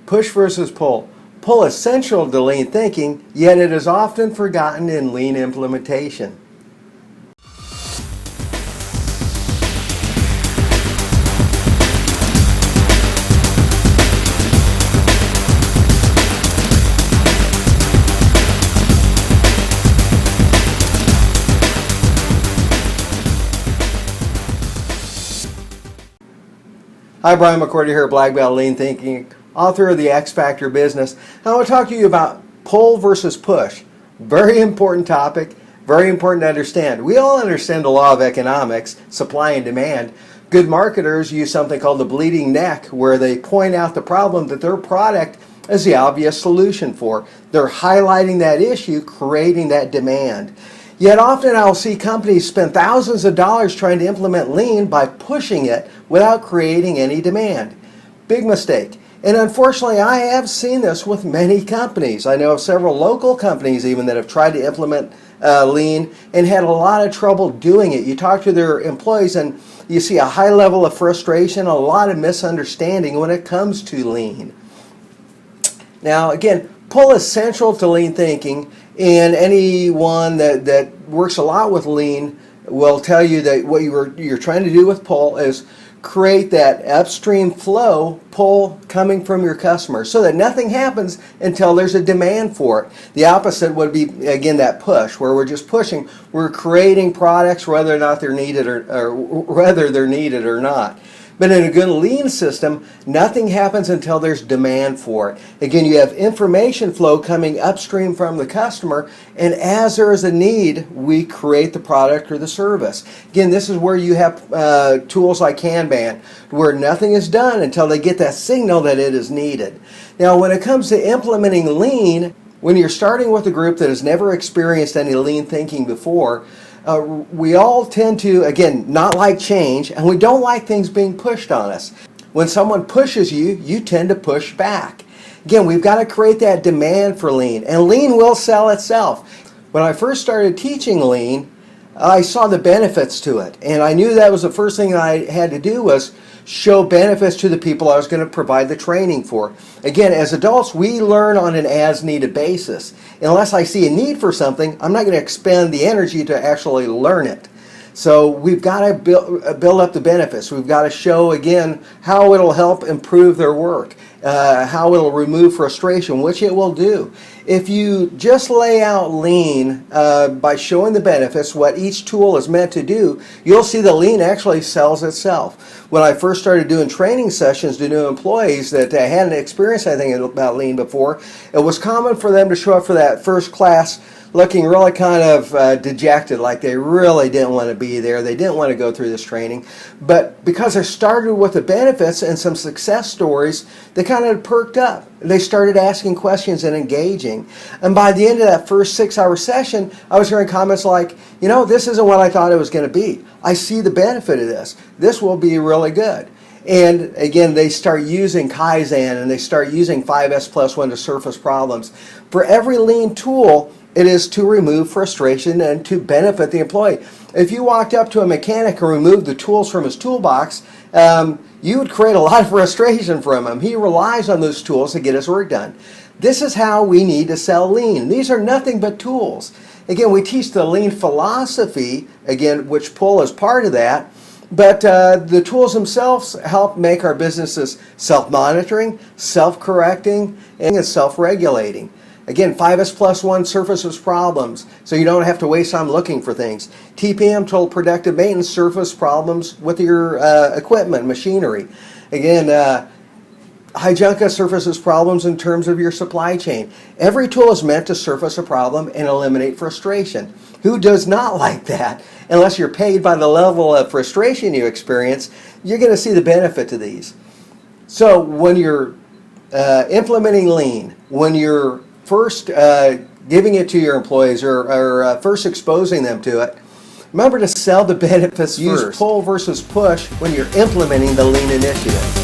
Push versus pull. Pull is central to lean thinking, yet it is often forgotten in lean implementation. Hi, Brian McCordy here, Black Belt Lean Thinking, author of the X Factor Business. Now I want to talk to you about pull versus push. Very important topic, very important to understand. We all understand the law of economics, supply and demand. Good marketers use something called the bleeding neck, where they point out the problem that their product is the obvious solution for. They're highlighting that issue, creating that demand. Yet often I'll see companies spend thousands of dollars trying to implement lean by pushing it without creating any demand. Big mistake. And unfortunately, I have seen this with many companies. I know of several local companies even that have tried to implement lean and had a lot of trouble doing it. You talk to their employees and you see a high level of frustration, a lot of misunderstanding when it comes to lean. Now again, pull is central to lean thinking, and anyone that works a lot with lean will tell you that what you're trying to do with pull is create that upstream flow pull coming from your customer so that nothing happens until there's a demand for it. The opposite would be, again, that push, where we're just pushing. We're creating products whether or not they're needed or whether they're needed or not. But in a good lean system, nothing happens until there's demand for it. Again, you have information flow coming upstream from the customer, and as there is a need, we create the product or the service. Again, this is where you have tools like Kanban, where nothing is done until they get that signal that it is needed. Now, when it comes to implementing lean, when you're starting with a group that has never experienced any lean thinking before, we all tend to, again, not like change, and we don't like things being pushed on us. When someone pushes you, you tend to push back. Again, we've got to create that demand for lean, and lean will sell itself. When I first started teaching lean, I saw the benefits to it, and I knew that was the first thing I had to do was show benefits to the people I was going to provide the training for. Again, as adults, we learn on an as-needed basis. Unless I see a need for something, I'm not going to expend the energy to actually learn it. So we've got to build up the benefits. We've got to show, again, how it'll help improve their work, how it'll remove frustration, which it will do. If you just lay out lean by showing the benefits, what each tool is meant to do, you'll see the lean actually sells itself. When I first started doing training sessions to new employees that hadn't experienced anything about lean before, it was common for them to show up for that first class looking really kind of dejected, like they really didn't want to be there. They didn't want to go through this training. But because I started with the benefits and some success stories, they kind of perked up. They started asking questions and engaging. And by the end of that first 6-hour session, I was hearing comments like, you know, this isn't what I thought it was going to be. I see the benefit of this. This will be really good. And again, they start using Kaizen and they start using 5S+1 to surface problems. For every lean tool, it is to remove frustration and to benefit the employee. If you walked up to a mechanic and removed the tools from his toolbox, you would create a lot of frustration from him. He relies on those tools to get his work done. This is how we need to sell lean. These are nothing but tools. Again, we teach the lean philosophy, again, which pull is part of that. But the tools themselves help make our businesses self-monitoring, self-correcting, and self-regulating. Again, 5S+1 surfaces problems, so you don't have to waste time looking for things. TPM, Total Productive Maintenance, surface problems with your equipment, machinery. Again, Heijunka surfaces problems in terms of your supply chain. Every tool is meant to surface a problem and eliminate frustration. Who does not like that? Unless you're paid by the level of frustration you experience, you're going to see the benefit to these. So when you're implementing lean, when you're first giving it to your employees or first exposing them to it, remember to sell the benefits first. Use pull versus push when you're implementing the lean initiative.